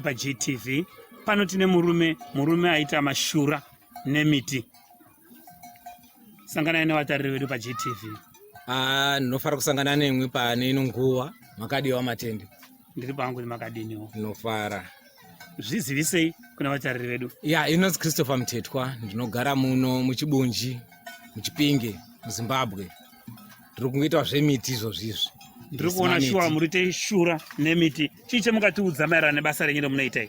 paGTV. Pano tine murume aita mashura nemiti. Sangana nevatariri vedu paGTV. Ndinofara kusangana nemwi pane ino nguva makadiwa matende. Ndiri pangu nemakadiniwo. Ndinofara. Zvizivisei kuna vatariri vedu. Inonzi Christopher Mutetwa, ndinogara muno muchibunji, muchipinge, muZimbabwe. Ndiri kungoita zvemiti izvozvizvi. Ndiri kuona shuwa murite shura nemiti. Chii chamungatiudza maererano nebasa renyu ramunoita?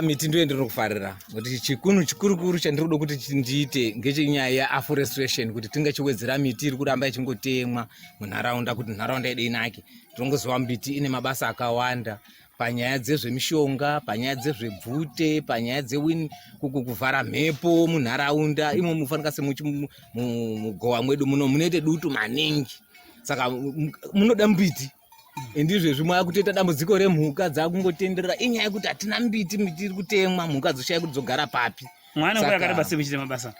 Miti ndiyo ndinokufarira. Kuti chikuru chandiri kuda kuti ndiite ngechenyaya yeafforestation, kuti tingachiwedzera miti iri kuramba ichingotemwa munharaunda kuti nharaunda yedu inake. Tinongoziva miti ine mabasa akawanda panyaya dzezvemishonga, panyaya dzezvebvute, panyaya dzekuvhara mhepo munharaunda. Imo mufanika semugowa mwedu muno munoite dutu maningi. Saka munoda mbiti. Ndizvezvi mwakutoita dambudziko remhuka dzakungotenderera inyaya yekuti hatina miti iri kutemwa, mhuka dzoshaya kuti dzogara papi. Mwana nguva yakareba sei muchiita mabasa?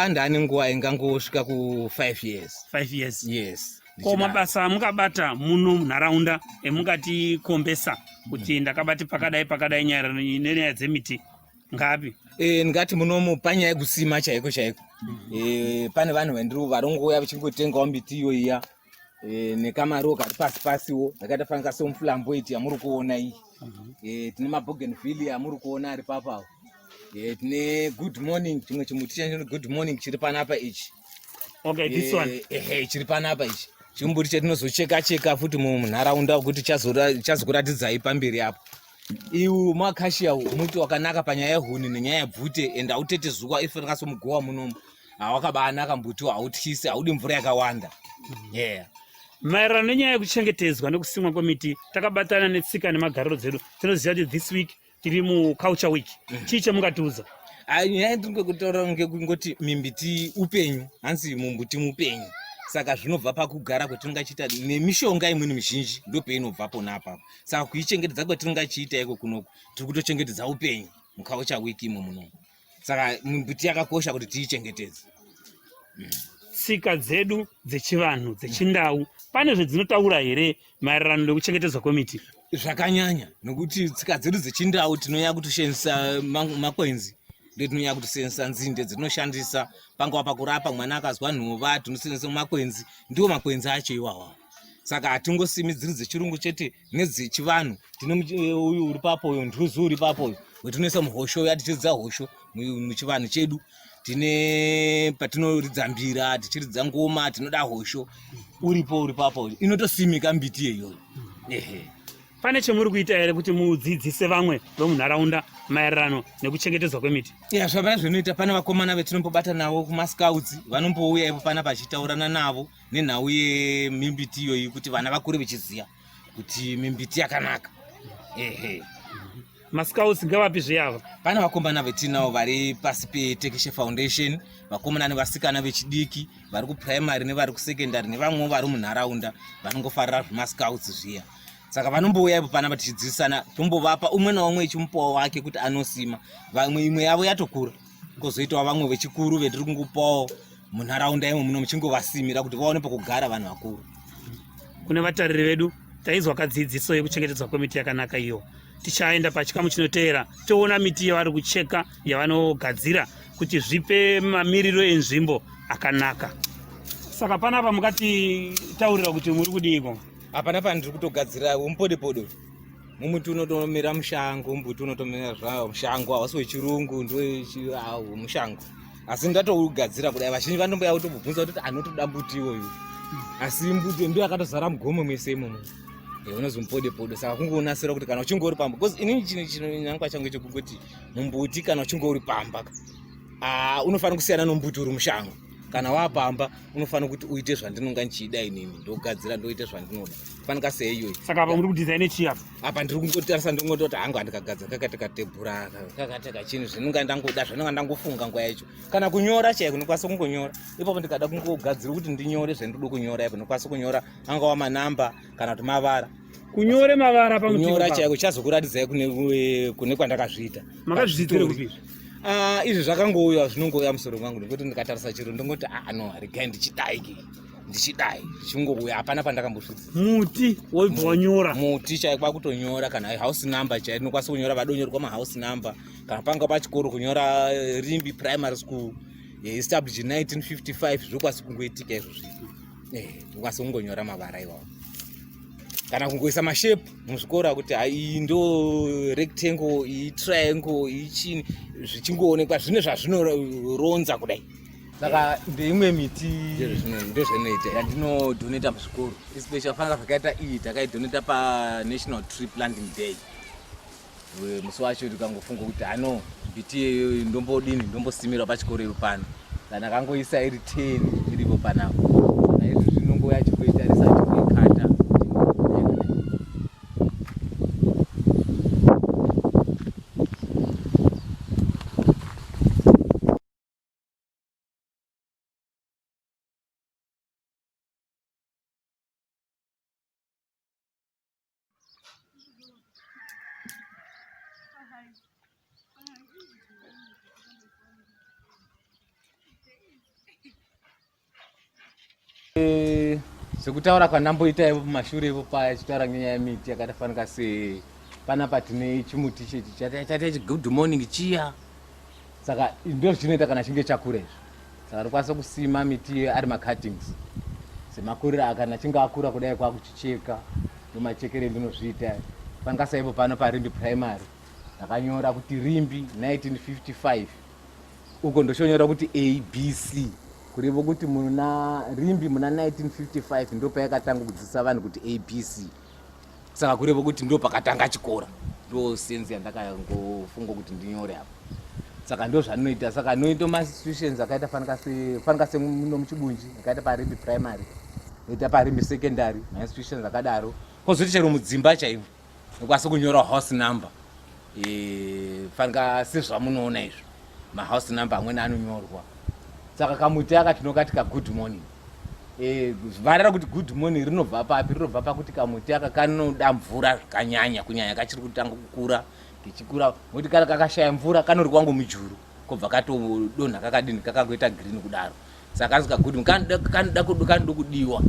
Ndane nguva ingangosvika ku5 years. 5 years? Yes. Ko mabasa amukabata muno munharaunda emungati-kombesa kuti ndakabati pakadai nyaya nenyaya dzemiti ngapi? Ndingati munomu panyaya yekusima chaiko. Pane vanhu varongouya vachingotengawo miti iyo iya. Nekamaruwa kari pasi-pasiwo zvakaita fanika semuflamboiti yamuri kuona iyi. Tine mabougainville yamuri kuona ari papawo. Tine good morning, chimwe chimuti chanchino good morning chiri panapa ichi. Okay, this one. Chiri panapa ichi. Chimbuti chetinozocheka futi munharaunda kuti chazokuratidzai pamberi apo. Iwu makashiya muti wakanaka panyaya yehuni nenyaya yebvute ende hautete zuva ifanika semugowa munomu. Wakabaanaka mbuti hautyisi, haudi mvura yakawanda. Maererano nenyaya yekuchengetedzwa nekusimwa kwemiti, takabatana netsika nemagariro dzedu. Tinoziva kuti this week tiri muculture week. Chii chamungatiudza? Nyaya ndingekutaura ngekungoti mimbiti upenyu, hanzi mumbuti mupenyu. Saka zvinobva pakugara kwatinongachiita nemishonga imweni mizhinji ndopeinobva pona apapo. Saka kuichengetedza kwatinongachiita iko kunoku tiri kutochengetedza upenyu muculture week imo munomu. Saka mimbiti yakakosha kuti tiichengetedze. Tsika dzedu dzechivanhu dzechindau pane zvedzinotaura here maererano nekuchengetedzwa kwemiti? Zvakanyanya, nokuti tsika dzedu dzechindau tinonyanya kutoshandisa makwenzi, ndotinonyanya kutoshandisa nzinde dzatinoshandisa pangava pakurapa mwana akazwa nhova, tinoshandisa makwenzi, ndiwo makwenzi acho iwawa. Saka hatingosimi dziri dzechirungu chete nedzechivanhu. Tine uyu uri papo, uyu ntuzu uri papo, uyu wetinoisa muhosho yatichiridza hosho muchivanhu chedu. Tine patinoridza mbira, tichiridza ngoma, tinoda hosho. Uri papo, inotosimika mbiti iyoyo. Pane chemuri kuita here kuti mudzidzise vamwe vemunharaunda maererano nekuchengetedzwa kwemiti? Zvamai zvinoita, pane vakomana vetinombobata navo kumascouts, vanombouya ipo pana pachitaurana navo nenhau yemimbiti iyoyi kuti vana vakure vechiziva kuti mimbiti yakanaka. Mascouts ngavapi zveyava? Pane vakomana vetinavo vari pasi peTekeshe Foundation, vakomana nevasikana vechidiki vari kuprimary nevari kusekendari nevamwe vari munharaunda vanongofarira zvemascouts zviya. Saka vanombouya ipo panapa tichidzidzisana, tombovapa umwe naumwe echimupawo wake kuti anosima. Imwe yavo yatokura, kozoitawo vamwe vechikuru vetiri kungopawo munharaunda imo muno muchingovasimira kuti vaone pokugara vanhu vakuru. Kune vatariri vedu taizwa kadzidziso yekuchengetedzwa kwemiti yakanaka iyo. Tichaenda pachikamu chinoteera toona miti yavari kucheka yavanogadzira kuti zvipe mamiriro enzvimbo akanaka. Saka panapa mukatitaurira kuti muri kudiko? Panapa ndiri kutogadzira mupodepodo. Mumuti unotomera mushango, mumbuti unotomera zvawo mushango, hausi wechirungu ndiwo mushango. Asi ndatougadzira kudai, vazhinji vanomboya kutobvunza kuti anotoda mbuti iwoyu. Asi mbuti ndiyo yakatozara mugome mwese imomo. Unozwi mupodepodo. Saka kungonasira kuti kana uchinge uri pamba, because inini chinonyangwa changu chekungoti mumbuti kana uchinge uri pamba unofanira kusiyana nombuti uri mushango. Kana wapamba unofanira kuti uite zvandinonga ndichida inini, ndogadzira ndoite zvandinoda. Fanika seiyoyi. Saka apa muri kudesign chii apa? Apa ndiri kungotarisa ndingototi hangu handikagadzira kakateka tebhura, kakateka chinhu zvinonga ndangoda, zvinonga ndangofunga nguva yacho. Kana kunyora chaiko ndokwanisa kungonyora. Ipapo ndikada kungogadzira kuti ndinyore zvendoda kunyora ipo, ndokwanisa kunyora angava manamba kana kuti mavara. Kunyore mavara kunyora chaiko chazokuratidzai kune kwandakazviita. Makazvidzidzira kupi? Izvi zvakangouya zvinongouya musoro mwangu, nekuti ndikatarisa chiro ndingoti no, regai ndichidaiki. ndichidai chingouya hapana pandakambosvitsa muti wobva wanyora muti chai kwakutonyora kana house number chai tinokwanisa kunyora vadonyorwa mahouse number kana panga pachikoro kunyora Rimbi primary school established in 1955 zvokwanisa kungoitika izvozvi tinokwanisa kungonyora mavara iwawo kana kungoisa mashepu muzvikora kuti iyi ndo rectangle iyi triangle iyi chini zvichingoonekwa zvine zvazvinoronza kudai. Saka ndeimwe miti ndozvinoita yandinodoneta muzvikoro especially fanaka zvakaita iyi takaidoneta paNational Tree Planting Day. Musi wacho tikangofunga kuti hano mbiti ndombodini ndombosimira pachikoro ipo pano kana kangoisa iri 10 iripo panapo naizvo zvinongoya chikuitarisa chikuikata. Sekutaura kwandamboita ipo mumashure ipo paya chitaura ngenyaya yemiti yakatafanika se panapa tine chimuti chati good morning chiya. Saka ndo zvinoita kana chinge chakura izvo. Saka tikwanisa kusima miti ari macuttings semakurira kana chinge akura kudai kwakuchicheka nomachekere ndinozviita. Panika saipo pano paRimbi primary ndakanyora kuti Rimbi 1955 uko ndochonyora kuti ABC kurivo kuti muna Rimbi muna 1955 ndo payakatanga kudzidzisa vanhu kuti ABC. Saka kurivo kuti ndo pakatanga chikora ndo sense yandakangofunga kuti ndinyore apo. Saka ndo zvanoita. Saka noita ma-institutions akaita fanika se muno muchibunji akaita paRimbi primary noita paRimbi secondary ma-institutions akadaro kozoti chero mudzimba chaimo nokwanisa kunyora house number fanika sezvamunoona izvo mahouse number amweni anonyorwa. Saka kamuti aka tinokati ka good morning. Varara kuti good morning rinobva papi? Rinobva pakuti kamuti aka kanoda mvura zvakanyanya kunyanya kachiri kutanga kukura kichikura ngoti kana kakashaya mvura kanori kwangu mujuru kobva katodonha kakadini kakagoita green kudaro. Saka kanzi ka good kanoda kudiwa